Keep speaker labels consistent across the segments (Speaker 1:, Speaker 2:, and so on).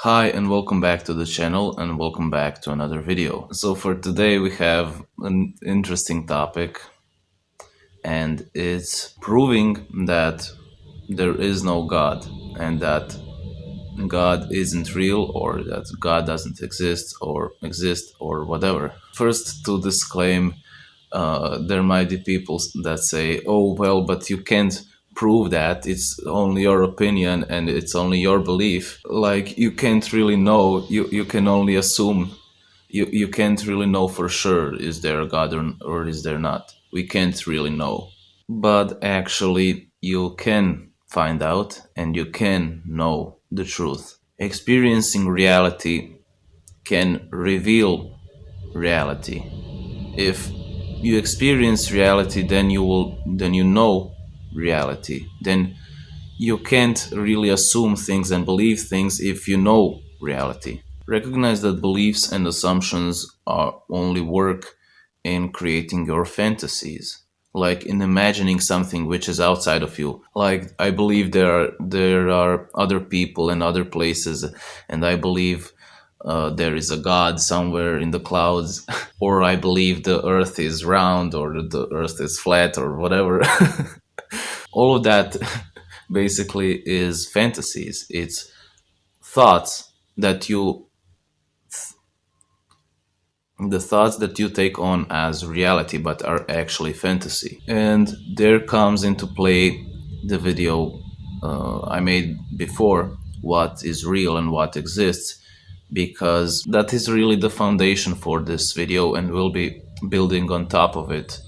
Speaker 1: Hi and welcome back to the channel and welcome back to another video. So for today we have an interesting topic and it's proving that there is no God and that God isn't real or that God doesn't exist or whatever. First to disclaim, there might be people that say, oh, well, but you can't prove that. It's only your opinion and it's only your belief. Like, you can't really know. You can only assume. You can't really know for sure is there a God or is there not. We can't really know. But actually, you can find out and you can know the truth. Experiencing reality can reveal reality. If you experience reality, then you know reality. Then you can't really assume things and believe things if you know reality. Recognize that beliefs and assumptions are only work in creating your fantasies, like in imagining something which is outside of you. Like, I believe there are other people and other places, and I believe there is a God somewhere in the clouds, or I believe the earth is round or the earth is flat or whatever. All of that basically is fantasies. It's thoughts that you the thoughts that you take on as reality but are actually fantasy. And there comes into play the video I made before, what is real and what exists, because that is really the foundation for this video and we'll be building on top of it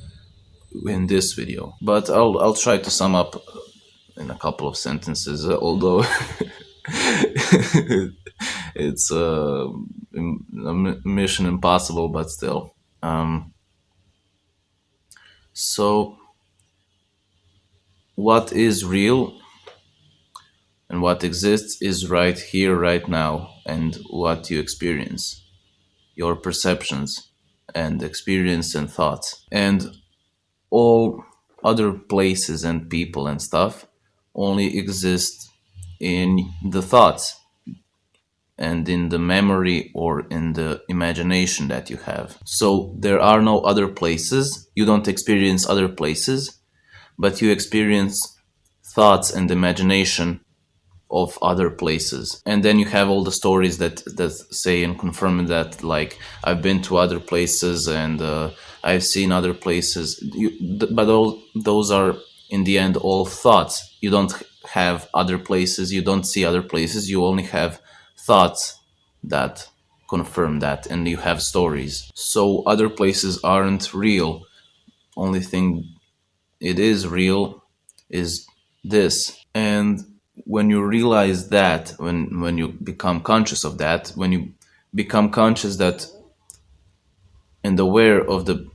Speaker 1: in this video. But I'll try to sum up in a couple of sentences, although it's a mission impossible, but still. So, what is real and what exists is right here, right now, and what you experience, your perceptions and experience and thoughts. And all other places and people and stuff only exist in the thoughts and in the memory or in the imagination that you have. So there are no other places. You don't experience other places, but you experience thoughts and imagination of other places. And then you have all the stories that say and confirm that, like, I've been to other places and I've seen other places. But all those are in the end all thoughts. You don't have other places, you don't see other places, you only have thoughts that confirm that, and you have stories. So other places aren't real. Only thing it is real is this. And when you realize that, when you become conscious of that, when you become conscious that and aware of the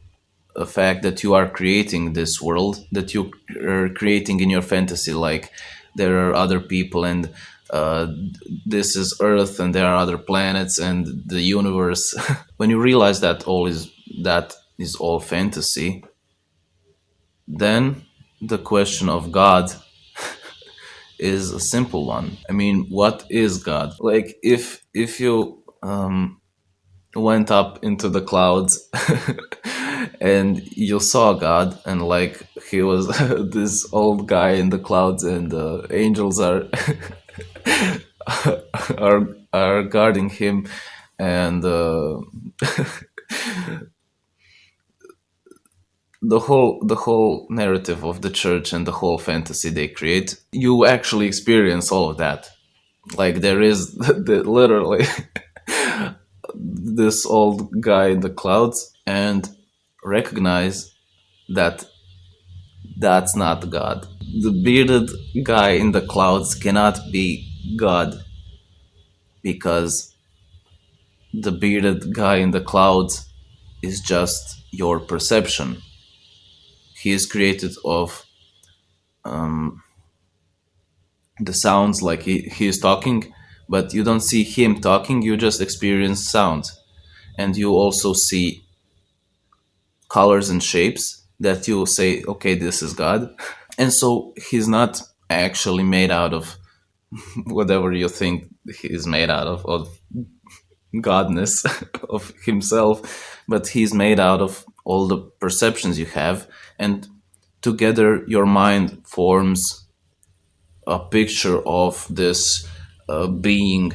Speaker 1: fact that you are creating this world, that you are creating in your fantasy, like there are other people and uh, this is Earth and there are other planets and the universe. When you realize that is all fantasy, then the question of God is a simple one. I mean, what is God? Like, if you went up into the clouds and you saw God, and like he was this old guy in the clouds, and the angels are are guarding him, and the whole narrative of the church and the whole fantasy they create, you actually experience all of that. Like, there is literally this old guy in the clouds, and recognize that that's not God. The bearded guy in the clouds cannot be God, because the bearded guy in the clouds is just your perception. He is created of the sounds, like he is talking, but you don't see him talking, you just experience sound. And you also see colors and shapes that you say, okay, this is God. And so he's not actually made out of whatever you think he's made out of godness of himself, but he's made out of all the perceptions you have, and together your mind forms a picture of this being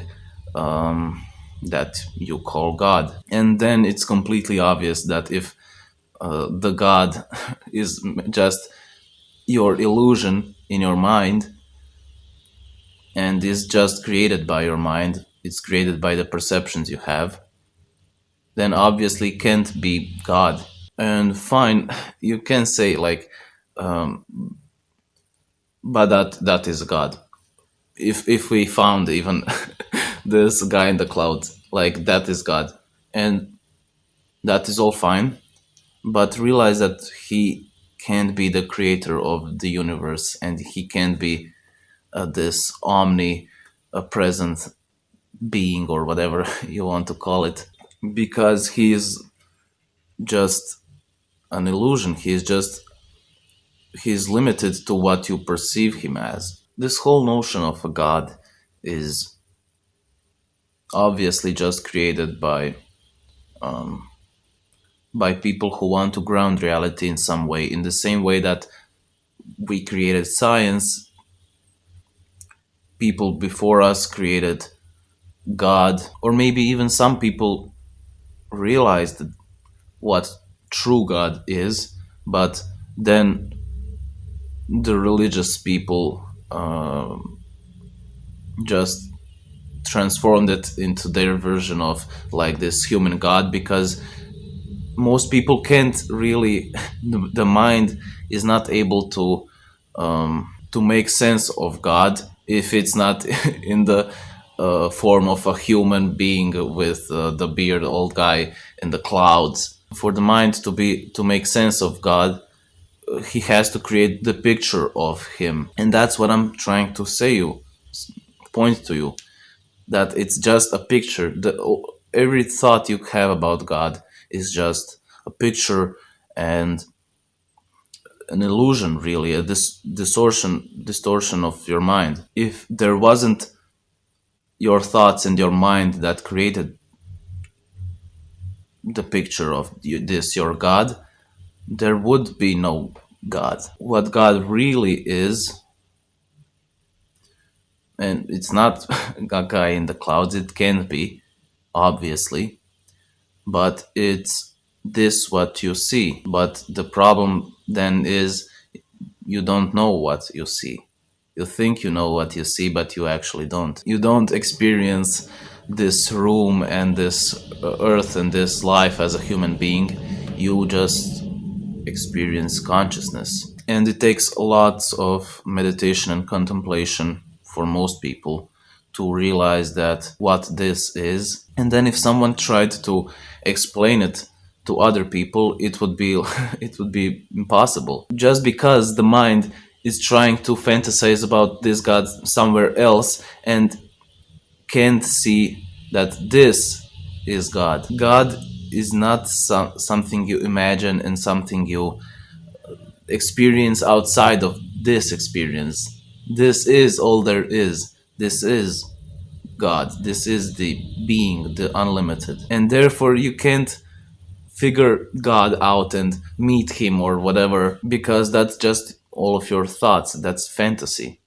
Speaker 1: that you call God. And then it's completely obvious that if the God is just your illusion in your mind and is just created by your mind, it's created by the perceptions you have, then obviously can't be God. And fine, you can say like, but that is God. If we found even this guy in the clouds, like that is God, and that is all fine. But realize that he can't be the creator of the universe, and he can't be this omni present being or whatever you want to call it, because he is just an illusion. He's limited to what you perceive him as. This whole notion of a god is obviously just created by people who want to ground reality in some way, in the same way that we created science. People before us created God, or maybe even some people realized what true God is, but then the religious people just transformed it into their version of like this human God, because most people can't really the mind is not able to make sense of God if it's not in the form of a human being with the beard old guy in the clouds. For the mind to make sense of God, he has to create the picture of him, and that's what I'm trying to say you point to you, that it's just a picture. Every thought you have about God is just a picture and an illusion, really, a distortion of your mind. If there wasn't your thoughts and your mind that created the picture of this your God, there would be no God. What God really is, and it's not a guy in the clouds, it can be, obviously, but it's this what you see. But the problem then is you don't know what you see. You think you know what you see, but you actually don't. You don't experience this room and this earth and this life as a human being. You just experience consciousness. And it takes lots of meditation and contemplation for most people to realize that what this is. And then if someone tried to explain it to other people, it would be it would be impossible. Just because the mind is trying to fantasize about this God somewhere else and can't see that this is God. God is not something you imagine and something you experience outside of this experience. This is all there is. This is God. This is the being, the unlimited. And therefore, you can't figure God out and meet him or whatever, because that's just all of your thoughts. That's fantasy.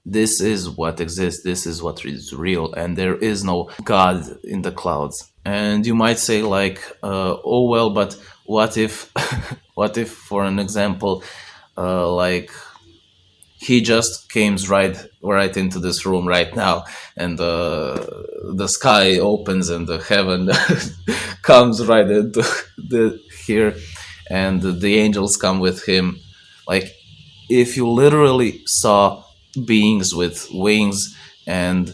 Speaker 1: This is what exists. This is what is real. And there is no God in the clouds. And you might say, like, oh, well, but what if, what if, for an example, like he just came right into this room right now, and the sky opens and the heaven comes right into here, and the angels come with him. Like, if you literally saw beings with wings and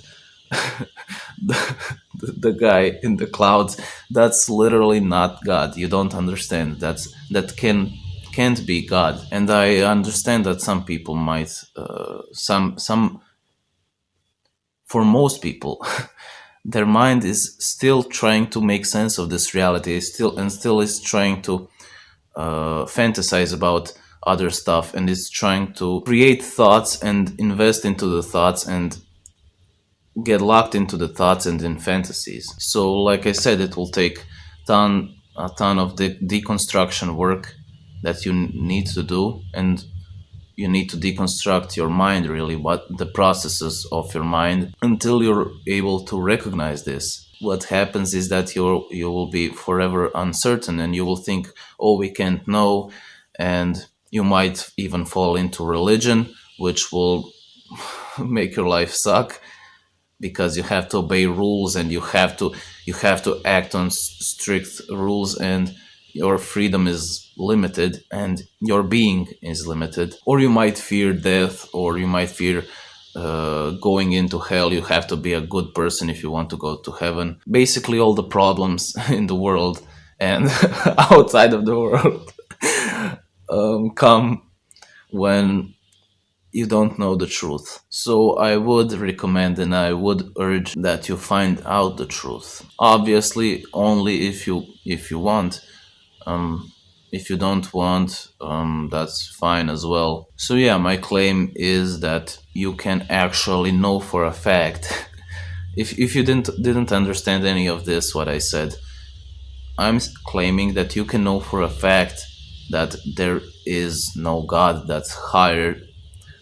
Speaker 1: the guy in the clouds, that's literally not God. You don't understand. Can't be God. And I understand that some people might, some for most people, their mind is still trying to make sense of this reality, still is trying to fantasize about other stuff, and is trying to create thoughts and invest into the thoughts and get locked into the thoughts and in fantasies. So, like I said, it will take a ton of deconstruction work that you need to do, and you need to deconstruct your mind, really, what the processes of your mind, until you're able to recognize this. What happens is that you will be forever uncertain, and you will think, oh, we can't know. And you might even fall into religion, which will make your life suck, because you have to obey rules, and you have to act on strict rules, and your freedom is limited, and your being is limited. Or you might fear death, or you might fear going into hell. You have to be a good person if you want to go to heaven. Basically, all the problems in the world and outside of the world come when you don't know the truth. So I would recommend and I would urge that you find out the truth. Obviously, only if you want. If you don't want, that's fine as well. So yeah, my claim is that you can actually know for a fact. If you didn't understand any of this, what I said, I'm claiming that you can know for a fact that there is no God that's higher,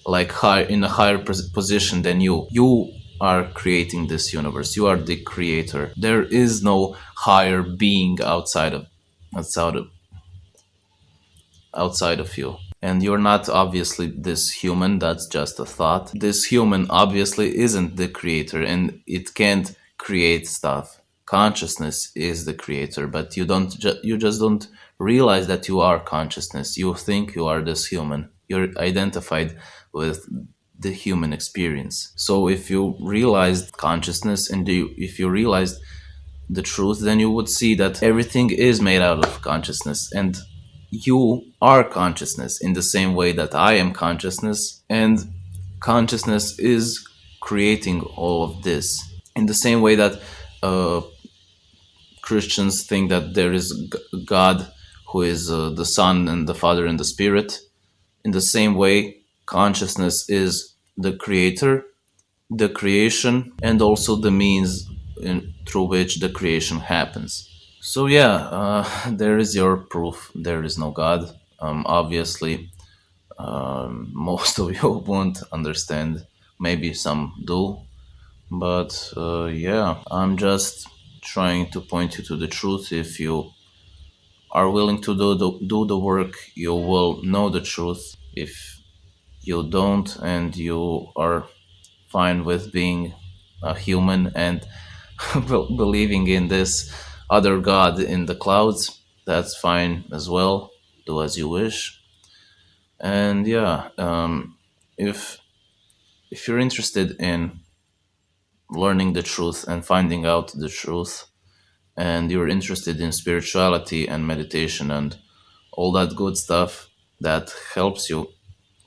Speaker 1: like high in a higher position than you. You are creating this universe. You are the creator. There is no higher being outside of outside of you. And you're not obviously this human, that's just a thought. This human obviously isn't the creator, and it can't create stuff. Consciousness is the creator, but you just don't realize that you are consciousness. You think you are this human. You're identified with the human experience. So if you realized consciousness, and if you realized the truth, then you would see that everything is made out of consciousness, and you are consciousness in the same way that I am consciousness, and consciousness is creating all of this. In the same way that uh, Christians think that there is God, who is the Son and the Father and the Spirit, in the same way, consciousness is the creator, the creation, and also the means through which the creation happens. So yeah, there is your proof. There is no God. Obviously, most of you won't understand. Maybe some do, but yeah, I'm just trying to point you to the truth. If you are willing to do the work, you will know the truth. If you don't, and you are fine with being a human and believing in this other god in the clouds, that's fine as well. Do as you wish. And yeah, if you're interested in learning the truth and finding out the truth, and you're interested in spirituality and meditation and all that good stuff that helps you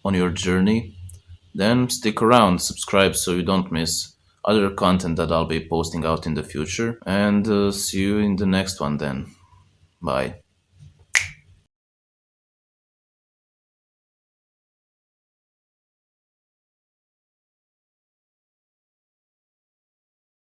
Speaker 1: on your journey, then stick around, subscribe so you don't miss other content that I'll be posting out in the future. And see you in the next one then. Bye.